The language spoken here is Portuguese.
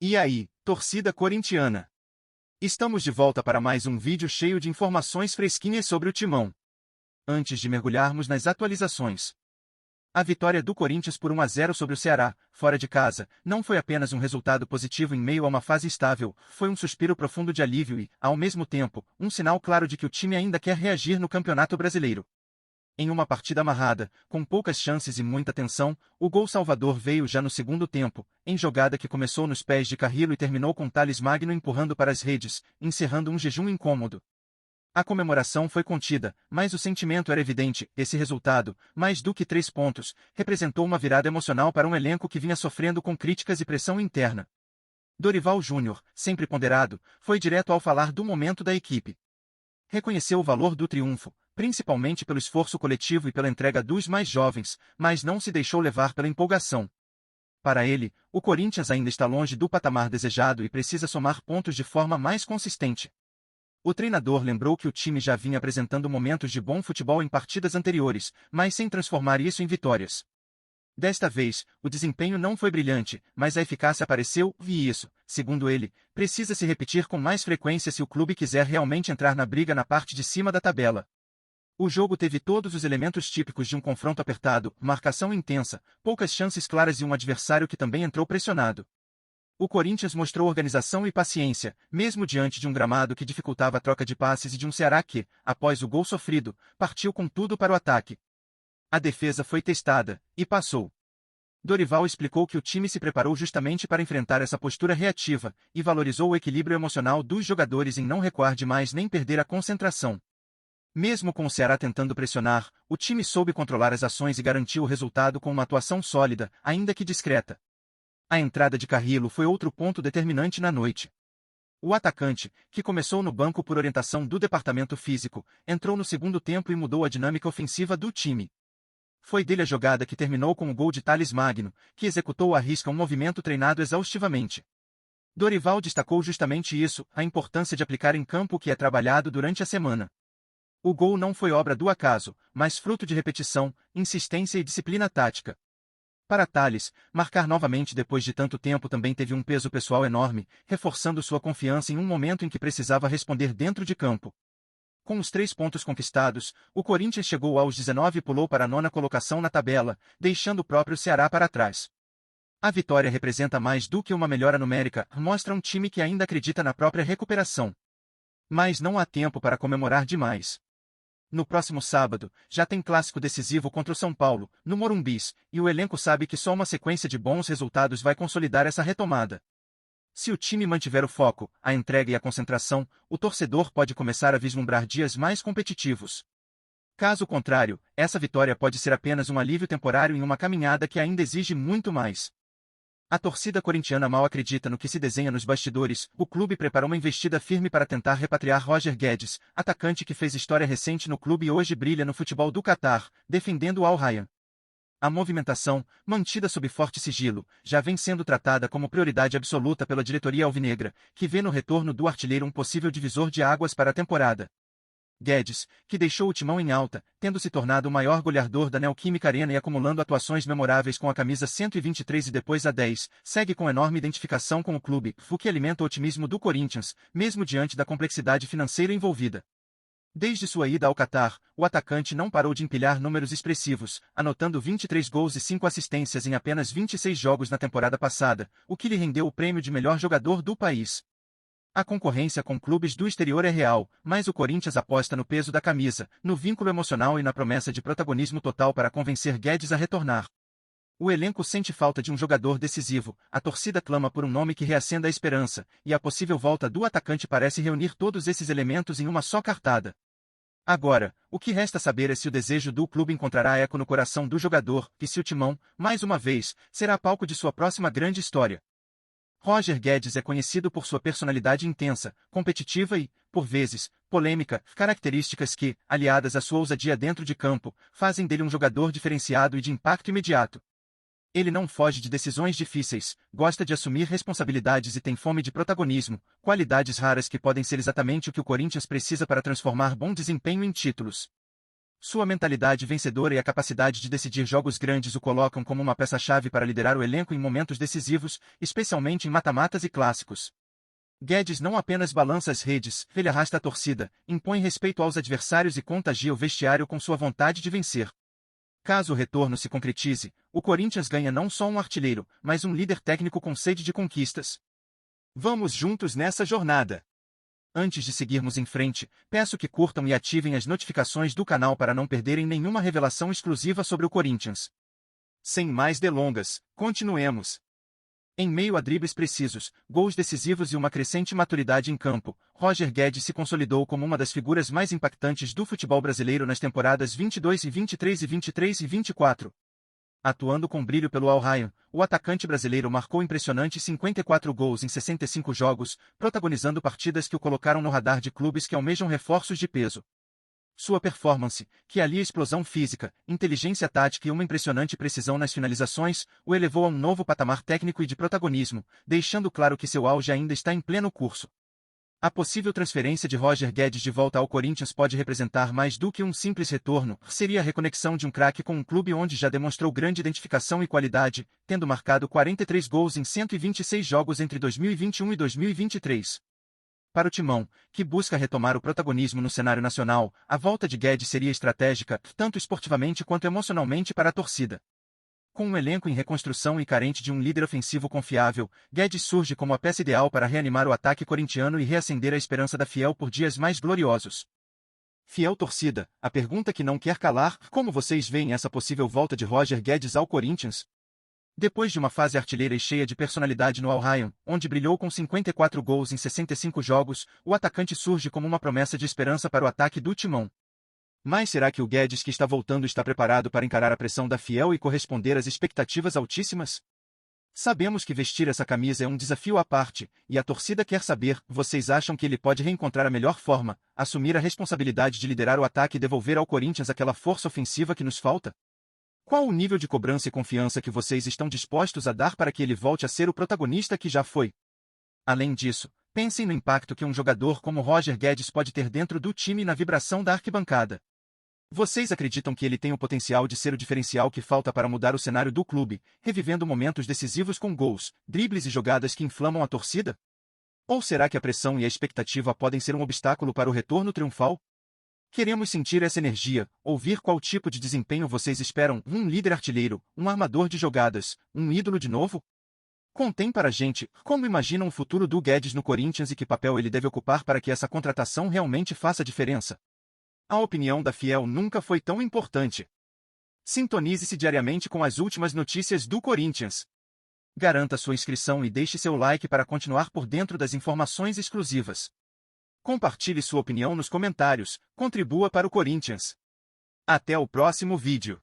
E aí, torcida corintiana? Estamos de volta para mais um vídeo cheio de informações fresquinhas sobre o Timão. Antes de mergulharmos nas atualizações, a vitória do Corinthians por 1-0 sobre o Ceará, fora de casa, não foi apenas um resultado positivo em meio a uma fase estável, foi um suspiro profundo de alívio e, ao mesmo tempo, um sinal claro de que o time ainda quer reagir no Campeonato Brasileiro. Em uma partida amarrada, com poucas chances e muita tensão, o gol salvador veio já no segundo tempo, em jogada que começou nos pés de Carrillo e terminou com Thales Magno empurrando para as redes, encerrando um jejum incômodo. A comemoração foi contida, mas o sentimento era evidente. Esse resultado, mais do que 3 pontos, representou uma virada emocional para um elenco que vinha sofrendo com críticas e pressão interna. Dorival Júnior, sempre ponderado, foi direto ao falar do momento da equipe. Reconheceu o valor do triunfo, principalmente pelo esforço coletivo e pela entrega dos mais jovens, mas não se deixou levar pela empolgação. Para ele, o Corinthians ainda está longe do patamar desejado e precisa somar pontos de forma mais consistente. O treinador lembrou que o time já vinha apresentando momentos de bom futebol em partidas anteriores, mas sem transformar isso em vitórias. Desta vez, o desempenho não foi brilhante, mas a eficácia apareceu, e isso, segundo ele, precisa se repetir com mais frequência se o clube quiser realmente entrar na briga na parte de cima da tabela. O jogo teve todos os elementos típicos de um confronto apertado, marcação intensa, poucas chances claras e um adversário que também entrou pressionado. O Corinthians mostrou organização e paciência, mesmo diante de um gramado que dificultava a troca de passes e de um Ceará que, após o gol sofrido, partiu com tudo para o ataque. A defesa foi testada, e passou. Dorival explicou que o time se preparou justamente para enfrentar essa postura reativa, e valorizou o equilíbrio emocional dos jogadores em não recuar demais nem perder a concentração. Mesmo com o Ceará tentando pressionar, o time soube controlar as ações e garantiu o resultado com uma atuação sólida, ainda que discreta. A entrada de Carrillo foi outro ponto determinante na noite. O atacante, que começou no banco por orientação do departamento físico, entrou no segundo tempo e mudou a dinâmica ofensiva do time. Foi dele a jogada que terminou com o gol de Thales Magno, que executou à risca um movimento treinado exaustivamente. Dorival destacou justamente isso, a importância de aplicar em campo o que é trabalhado durante a semana. O gol não foi obra do acaso, mas fruto de repetição, insistência e disciplina tática. Para Thales, marcar novamente depois de tanto tempo também teve um peso pessoal enorme, reforçando sua confiança em um momento em que precisava responder dentro de campo. Com os 3 pontos conquistados, o Corinthians chegou aos 19 e pulou para a 9ª colocação na tabela, deixando o próprio Ceará para trás. A vitória representa mais do que uma melhora numérica, mostra um time que ainda acredita na própria recuperação. Mas não há tempo para comemorar demais. No próximo sábado, já tem clássico decisivo contra o São Paulo, no Morumbis, e o elenco sabe que só uma sequência de bons resultados vai consolidar essa retomada. Se o time mantiver o foco, a entrega e a concentração, o torcedor pode começar a vislumbrar dias mais competitivos. Caso contrário, essa vitória pode ser apenas um alívio temporário em uma caminhada que ainda exige muito mais. A torcida corintiana mal acredita no que se desenha nos bastidores. O clube preparou uma investida firme para tentar repatriar Roger Guedes, atacante que fez história recente no clube e hoje brilha no futebol do Catar, defendendo o Al Rayyan. A movimentação, mantida sob forte sigilo, já vem sendo tratada como prioridade absoluta pela diretoria alvinegra, que vê no retorno do artilheiro um possível divisor de águas para a temporada. Guedes, que deixou o timão em alta, tendo se tornado o maior goleador da Neoquímica Arena e acumulando atuações memoráveis com a camisa 123 e depois a 10, segue com enorme identificação com o clube, o que alimenta o otimismo do Corinthians, mesmo diante da complexidade financeira envolvida. Desde sua ida ao Catar, o atacante não parou de empilhar números expressivos, anotando 23 gols e 5 assistências em apenas 26 jogos na temporada passada, o que lhe rendeu o prêmio de melhor jogador do país. A concorrência com clubes do exterior é real, mas o Corinthians aposta no peso da camisa, no vínculo emocional e na promessa de protagonismo total para convencer Guedes a retornar. O elenco sente falta de um jogador decisivo, a torcida clama por um nome que reacenda a esperança, e a possível volta do atacante parece reunir todos esses elementos em uma só cartada. Agora, o que resta saber é se o desejo do clube encontrará eco no coração do jogador, e se o Timão, mais uma vez, será palco de sua próxima grande história. Roger Guedes é conhecido por sua personalidade intensa, competitiva e, por vezes, polêmica, características que, aliadas à sua ousadia dentro de campo, fazem dele um jogador diferenciado e de impacto imediato. Ele não foge de decisões difíceis, gosta de assumir responsabilidades e tem fome de protagonismo, qualidades raras que podem ser exatamente o que o Corinthians precisa para transformar bom desempenho em títulos. Sua mentalidade vencedora e a capacidade de decidir jogos grandes o colocam como uma peça-chave para liderar o elenco em momentos decisivos, especialmente em mata-matas e clássicos. Guedes não apenas balança as redes, ele arrasta a torcida, impõe respeito aos adversários e contagia o vestiário com sua vontade de vencer. Caso o retorno se concretize, o Corinthians ganha não só um artilheiro, mas um líder técnico com sede de conquistas. Vamos juntos nessa jornada! Antes de seguirmos em frente, peço que curtam e ativem as notificações do canal para não perderem nenhuma revelação exclusiva sobre o Corinthians. Sem mais delongas, continuemos. Em meio a dribles precisos, gols decisivos e uma crescente maturidade em campo, Roger Guedes se consolidou como uma das figuras mais impactantes do futebol brasileiro nas temporadas 22 e 23 e 23 e 24. Atuando com brilho pelo Al Rayyan, o atacante brasileiro marcou impressionantes 54 gols em 65 jogos, protagonizando partidas que o colocaram no radar de clubes que almejam reforços de peso. Sua performance, que alia explosão física, inteligência tática e uma impressionante precisão nas finalizações, o elevou a um novo patamar técnico e de protagonismo, deixando claro que seu auge ainda está em pleno curso. A possível transferência de Roger Guedes de volta ao Corinthians pode representar mais do que um simples retorno, seria a reconexão de um craque com um clube onde já demonstrou grande identificação e qualidade, tendo marcado 43 gols em 126 jogos entre 2021 e 2023. Para o Timão, que busca retomar o protagonismo no cenário nacional, a volta de Guedes seria estratégica, tanto esportivamente quanto emocionalmente para a torcida. Com um elenco em reconstrução e carente de um líder ofensivo confiável, Guedes surge como a peça ideal para reanimar o ataque corintiano e reacender a esperança da Fiel por dias mais gloriosos. Fiel torcida, a pergunta que não quer calar: como vocês veem essa possível volta de Roger Guedes ao Corinthians? Depois de uma fase artilheira e cheia de personalidade no Al Rayyan, onde brilhou com 54 gols em 65 jogos, o atacante surge como uma promessa de esperança para o ataque do Timão. Mas será que o Guedes que está voltando está preparado para encarar a pressão da Fiel e corresponder às expectativas altíssimas? Sabemos que vestir essa camisa é um desafio à parte, e a torcida quer saber: vocês acham que ele pode reencontrar a melhor forma, assumir a responsabilidade de liderar o ataque e devolver ao Corinthians aquela força ofensiva que nos falta? Qual o nível de cobrança e confiança que vocês estão dispostos a dar para que ele volte a ser o protagonista que já foi? Além disso, pensem no impacto que um jogador como Roger Guedes pode ter dentro do time e na vibração da arquibancada. Vocês acreditam que ele tem o potencial de ser o diferencial que falta para mudar o cenário do clube, revivendo momentos decisivos com gols, dribles e jogadas que inflamam a torcida? Ou será que a pressão e a expectativa podem ser um obstáculo para o retorno triunfal? Queremos sentir essa energia, ouvir qual tipo de desempenho vocês esperam: um líder artilheiro, um armador de jogadas, um ídolo de novo? Contem para a gente como imaginam o futuro do Guedes no Corinthians e que papel ele deve ocupar para que essa contratação realmente faça diferença. A opinião da Fiel nunca foi tão importante. Sintonize-se diariamente com as últimas notícias do Corinthians. Garanta sua inscrição e deixe seu like para continuar por dentro das informações exclusivas. Compartilhe sua opinião nos comentários, contribua para o Corinthians. Até o próximo vídeo.